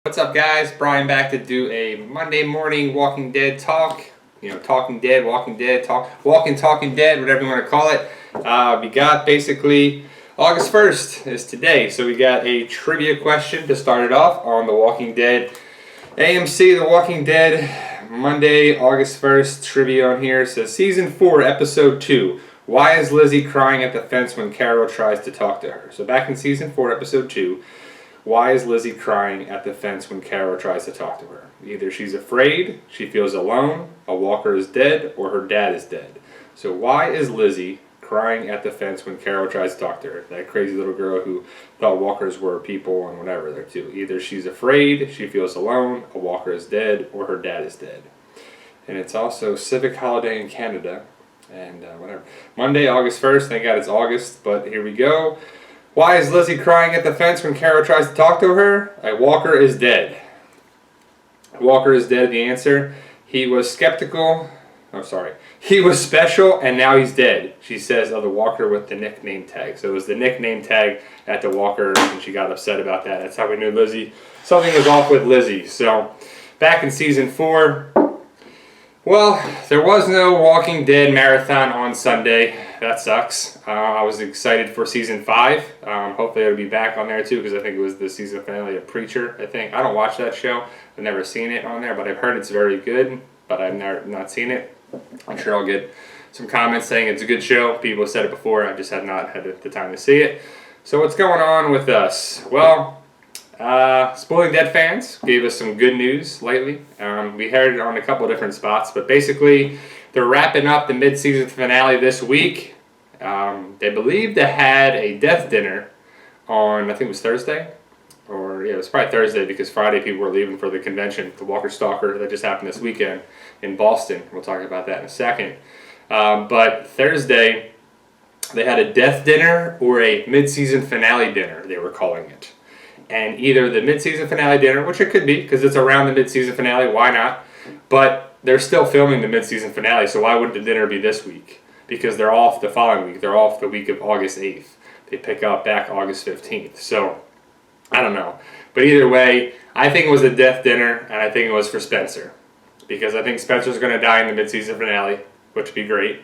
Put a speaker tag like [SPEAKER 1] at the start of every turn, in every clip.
[SPEAKER 1] What's up, guys? Brian back to do a Monday morning Walking Dead talk. Talking Dead, Walking Dead, Talking Dead, whatever you want to call it. We got basically August 1st is today, so we got a trivia question to start it off on The Walking Dead. AMC, The Walking Dead, Monday, August 1st, trivia on here. It says Season 4, Episode 2. Why is Lizzie crying at the fence when Carol tries to talk to her? So back in Season 4, Episode 2, why is Lizzie crying at the fence when Carol tries to talk to her? Either she's afraid, she feels alone, a walker is dead, or her dad is dead. So why is Lizzie crying at the fence when Carol tries to talk to her? That crazy little girl who thought walkers were people and whatever there too. Either she's afraid, she feels alone, a walker is dead, or her dad is dead. And it's also civic holiday in Canada and whatever. Monday, August 1st. Thank God it's August, but here we go. Why is Lizzie crying at the fence when Carol tries to talk to her? A walker is dead. A walker is dead, the answer. He was skeptical. He was special, and now he's dead, she says of the walker with the nickname tag. So it was the nickname tag at the walker, and she got upset about that. That's how we knew Lizzie. Something was off with Lizzie. So back in Season 4, well, there was no Walking Dead marathon on Sunday. That sucks. I was excited for Season 5. Hopefully it'll be back on there too, because I think it was the season finale of Preacher, I think. I don't watch that show. I've never seen it on there, but I've heard it's very good, but I've not seen it. I'm sure I'll get some comments saying it's a good show. People have said it before. I just have not had the time to see it. So what's going on with us? Well, Spoiling Dead fans gave us some good news lately. We heard it on a couple of different spots, but basically they're wrapping up the mid-season finale this week. They believe they had a death dinner on, I think it was Thursday, it was probably Thursday because Friday people were leaving for the convention, the Walker Stalker that just happened this weekend in Boston. We'll talk about that in a second. But Thursday they had a death dinner or a mid-season finale dinner, they were calling it. And either the mid-season finale dinner, which it could be because it's around the mid-season finale, why not? But they're still filming the mid-season finale, so why wouldn't the dinner be this week? Because they're off the following week. They're off the week of August 8th. They pick up back August 15th. So, I don't know. But either way, I think it was a death dinner, and I think it was for Spencer. Because I think Spencer's going to die in the mid-season finale, which would be great.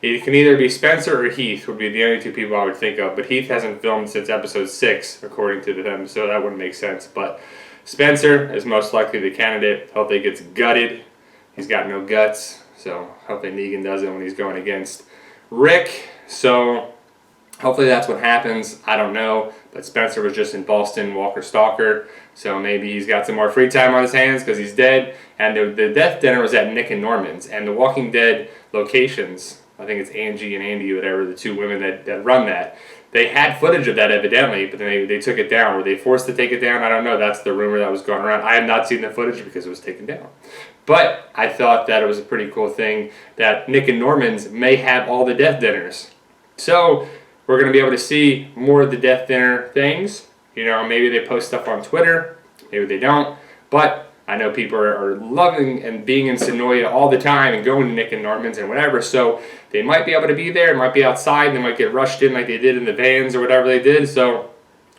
[SPEAKER 1] It can either be Spencer or Heath would be the only two people I would think of. But Heath hasn't filmed since episode 6, according to them, so that wouldn't make sense. But Spencer is most likely the candidate. Hope he gets gutted. He's got no guts, so hopefully Negan does it when he's going against Rick. So hopefully that's what happens. I don't know. But Spencer was just in Boston, Walker Stalker. So maybe he's got some more free time on his hands because he's dead. And the death dinner was at Nick and Norman's. And the Walking Dead locations, I think it's Angie and Andy, whatever, the two women that run that. They had footage of that evidently, but then they took it down. Were they forced to take it down? I don't know. That's the rumor that was going around. I have not seen the footage because it was taken down. But I thought that it was a pretty cool thing that Nick and Norman's may have all the death dinners. So we're going to be able to see more of the death dinner things. Maybe they post stuff on Twitter. Maybe they don't. But I know people are loving and being in Sonoya all the time and going to Nick and Norman's and whatever. So they might be able to be there. It might be outside. They might get rushed in like they did in the vans or whatever they did. So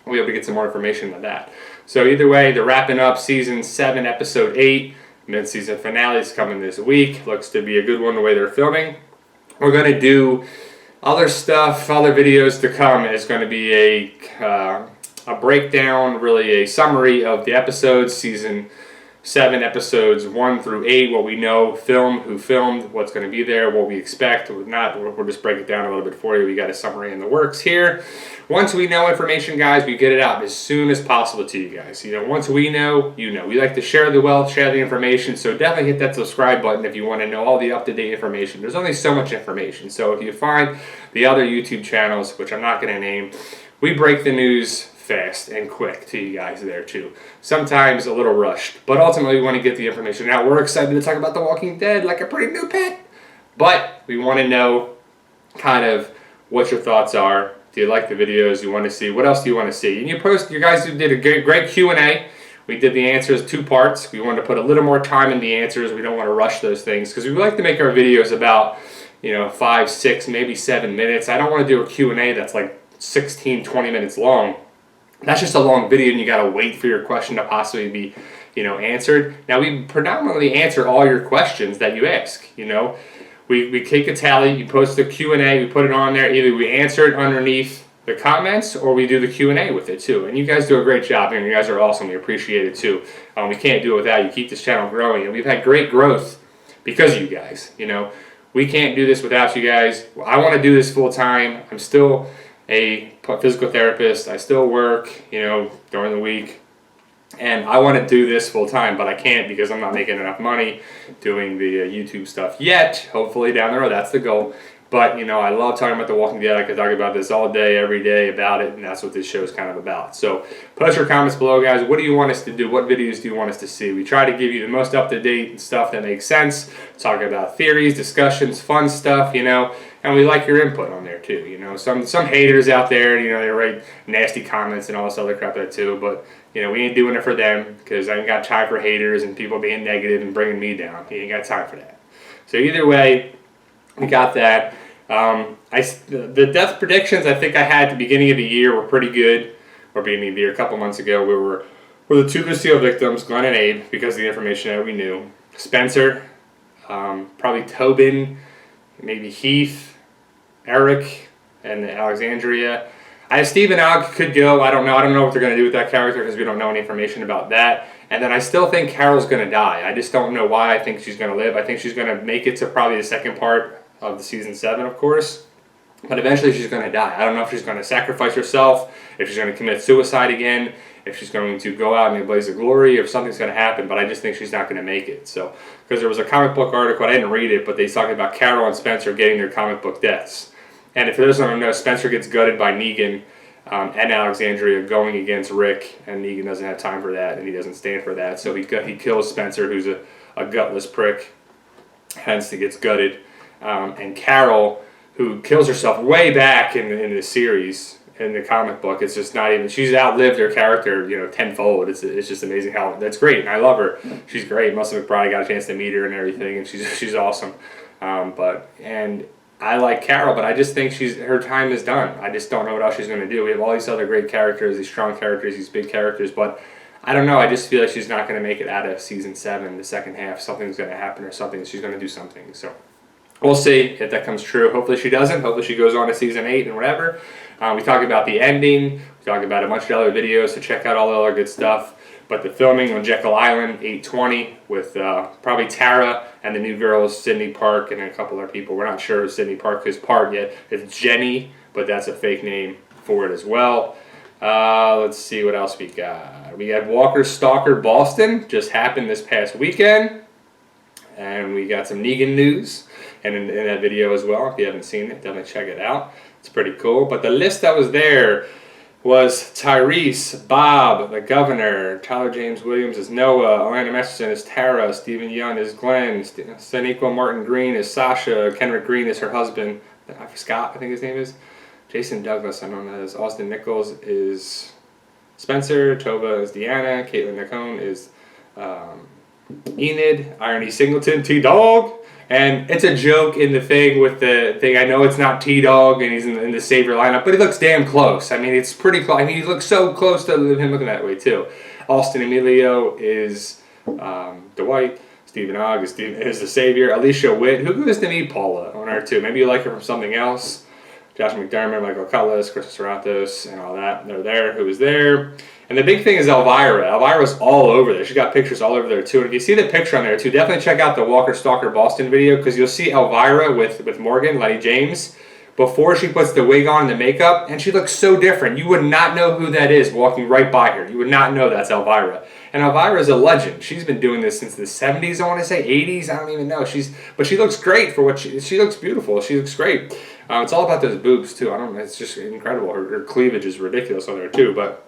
[SPEAKER 1] we'll be able to get some more information on that. So either way, they're wrapping up Season 7, Episode 8. Mid-season finale is coming this week. Looks to be a good one the way they're filming. We're going to do other stuff, other videos to come. Is going to be a breakdown, really a summary of the episodes, Season 7, Episodes 1 through 8, what we know, who filmed, what's going to be there, what we expect, what not. We'll just break it down a little bit for you. We got a summary in the works here. Once we know information, guys, we get it out as soon as possible to you guys. Once we know, you know. We like to share the wealth, share the information, so definitely hit that subscribe button if you want to know all the up-to-date information. There's only so much information, so if you find the other YouTube channels, which I'm not going to name, we break the news fast and quick to you guys there too. Sometimes a little rushed, but ultimately we want to get the information out. We're excited to talk about The Walking Dead like a pretty new pet, but we want to know kind of what your thoughts are. Do you like the videos you want to see? What else do you want to see? And you guys did a great Q&A. We did the answers 2 parts. We wanted to put a little more time in the answers. We don't want to rush those things because we like to make our videos about 5, 6, maybe 7 minutes. I don't want to do a Q&A that's like 16, 20 minutes long. That's just a long video, and you got to wait for your question to possibly be, answered. Now, we predominantly answer all your questions that you ask. We take a tally, you post the Q&A, we put it on there. Either we answer it underneath the comments, or we do the Q&A with it too. And you guys do a great job, and you guys are awesome. We appreciate it too. We can't do it without you. Keep this channel growing, and we've had great growth because of you guys. We can't do this without you guys. I want to do this full time. I'm still a physical therapist. I still work, during the week. And I want to do this full time, but I can't because I'm not making enough money doing the YouTube stuff yet. Hopefully down the road, that's the goal. But, I love talking about The Walking Dead. I could talk about this all day, every day about it, and that's what this show is kind of about. So post your comments below, guys. What do you want us to do? What videos do you want us to see? We try to give you the most up-to-date stuff that makes sense, talk about theories, discussions, fun stuff, and we like your input on there too. Some haters out there, they write nasty comments and all this other crap there too, but we ain't doing it for them because I ain't got time for haters and people being negative and bringing me down. You ain't got time for that. So either way, we got that. The death predictions I think I had at the beginning of the year were pretty good. Or beginning of the year, a couple months ago, were the two Lucille victims, Glenn and Abe, because of the information that we knew. Spencer, probably Tobin, maybe Heath, Eric, and Alexandria. Steve and Alec could go. I don't know. I don't know what they're going to do with that character because we don't know any information about that. And then I still think Carol's going to die. I just don't know why I think she's going to live. I think she's going to make it to probably the second part of the season 7, of course. But eventually she's going to die. I don't know if she's going to sacrifice herself, if she's going to commit suicide again, if she's going to go out in a blaze of glory, if something's going to happen. But I just think she's not going to make it. So, because there was a comic book article, I didn't read it, but they talked about Carol and Spencer getting their comic book deaths. And if there's no know, Spencer gets gutted by Negan and Alexandria going against Rick, and Negan doesn't have time for that, and he doesn't stand for that. So he kills Spencer, who's a gutless prick, hence he gets gutted. And Carol, who kills herself way back in the series, in the comic book, it's just not even, she's outlived her character, tenfold. It's just amazing how, that's great, and I love her. She's great. Melissa McBride got a chance to meet her and everything, and she's awesome. And I like Carol, but I just think her time is done. I just don't know what else she's going to do. We have all these other great characters, these strong characters, these big characters, but I don't know. I just feel like she's not going to make it out of season 7, the second half. Something's going to happen or something. She's going to do something. So we'll see if that comes true. Hopefully she doesn't. Hopefully she goes on to season 8 and whatever. We talk about the ending. We talk about a bunch of other videos, so check out all the other good stuff. But the filming on Jekyll Island, 8/20, with probably Tara and the new girls, Sydney Park, and a couple other people. We're not sure Sydney Park is part yet. It's Jenny, but that's a fake name for it as well. Let's see what else we got. We have Walker Stalker Boston, just happened this past weekend. And we got some Negan news and in that video as well. If you haven't seen it, definitely check it out. It's pretty cool. But the list that was there was Tyrese, Bob, the Governor, Tyler James Williams as Noah, Orlando Masterson as Tara, Stephen Young as Glenn, Saniqua Martin Green as Sasha, Kendrick Green as her husband, Scott, I think his name is, Jason Douglas, I don't know as Austin Nichols is Spencer, Tova is Deanna, Caitlin Nacone is Enid, Irony Singleton, T-Dog. And it's a joke in the thing with the thing. I know it's not T-Dog and he's in the Savior lineup, but he looks damn close. I mean, it's pretty close. I mean, he looks so close to him looking that way, too. Austin Emilio is Dwight. Stephen Ogg is the Savior. Alicia Witt. Who goes to meet Paula on her, too? Maybe you like her from something else. Josh McDermott, Michael Cutlass, Chris Serratos, and all that. They're there. Who was there? And the big thing is Elvira. Elvira's all over there. She's got pictures all over there, too. And if you see the picture on there, too, definitely check out the Walker Stalker Boston video because you'll see Elvira with Morgan, Lenny James, before she puts the wig on and the makeup, and she looks so different. You would not know who that is walking right by her. You would not know that's Elvira. And Elvira is a legend. She's been doing this since the 70s, I want to say, 80s. I don't even know. But she looks great for what she looks beautiful. She looks great. It's all about those boobs, too. I don't know. It's just incredible. Her cleavage is ridiculous on there, too. But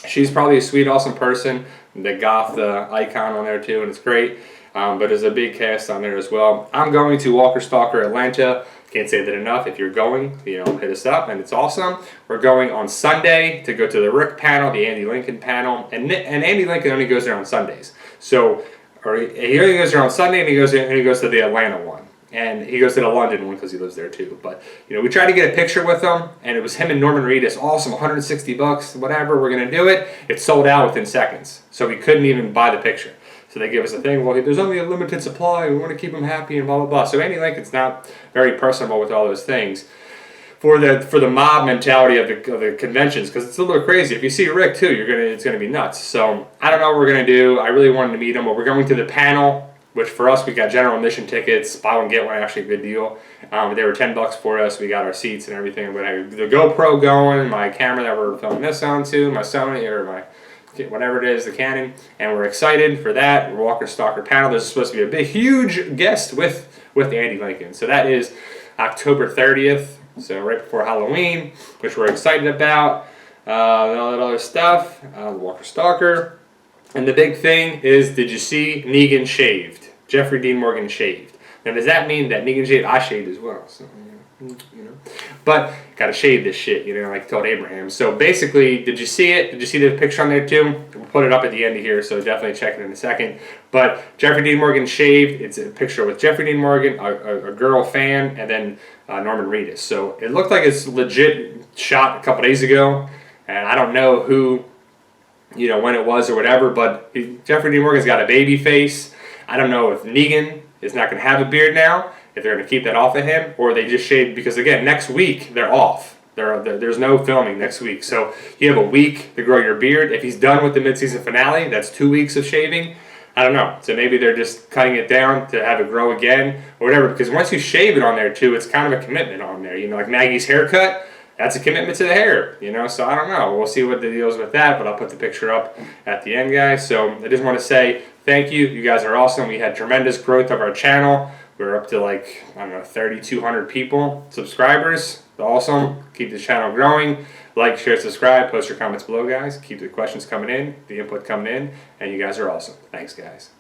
[SPEAKER 1] she's probably a sweet, awesome person. The goth icon on there, too, and it's great. But there's a big cast on there as well. I'm going to Walker Stalker Atlanta. Can't say that enough. If you're going, hit us up, and it's awesome. We're going on Sunday to go to the Rick panel, the Andy Lincoln panel, and Andy Lincoln only goes there on Sundays. So he only goes there on Sunday, and he goes to the Atlanta one. And he goes to the London one because he lives there too. But, you know, we tried to get a picture with him, and it was him and Norman Reedus. Awesome, $160, whatever, we're going to do it. It sold out within seconds. So we couldn't even buy the picture. So they give us a thing, well, there's only a limited supply. We want to keep them happy and blah, blah, blah. So Andy Lincoln's not very personable with all those things. For the mob mentality of the conventions, because it's a little crazy. If you see Rick too, it's gonna be nuts. So I don't know what we're gonna do. I really wanted to meet him, but we're going to the panel, which for us we got general admission tickets, buy one get one, actually a good deal. They were $10 for us. We got our seats and everything. But I had the GoPro going, my camera that we're filming this onto, my Sony or my whatever it is, the Canon, and we're excited for that. We're Walker Stalker panel. There's supposed to be a big, huge guest with Andy Lincoln. So that is October 30th. So right before Halloween, which we're excited about, and all that other stuff, the Walker Stalker. And the big thing is, did you see Negan shaved? Jeffrey Dean Morgan shaved. Now does that mean that Negan shaved? I shaved as well, so, you know. But, gotta shave this shit, you know, like I told Abraham. So basically, did you see it? Did you see the picture on there too? We'll put it up at the end of here, so definitely check it in a second. But Jeffrey Dean Morgan shaved. It's a picture with Jeffrey Dean Morgan, a girl fan, and then Norman Reedus. So it looked like it's legit shot a couple days ago, and I don't know who, you know, when it was or whatever, but Jeffrey Dean Morgan's got a baby face. I don't know if Negan is not going to have a beard now, if they're going to keep that off of him, or they just shaved, because again, next week they're off. There's no filming next week. So you have a week to grow your beard. If he's done with the mid-season finale, that's 2 weeks of shaving. I don't know. So maybe they're just cutting it down to have it grow again or whatever. Because once you shave it on there too, it's kind of a commitment on there. You know, like Maggie's haircut, that's a commitment to the hair. You know, so I don't know. We'll see what the deal is with that, but I'll put the picture up at the end, guys. So I just want to say thank you. You guys are awesome. We had tremendous growth of our channel. We're up to like, I don't know, 3,200 people, subscribers. Awesome. Keep the channel growing. Like, share, subscribe. Post your comments below, guys. Keep the questions coming in, the input coming in. And you guys are awesome. Thanks, guys.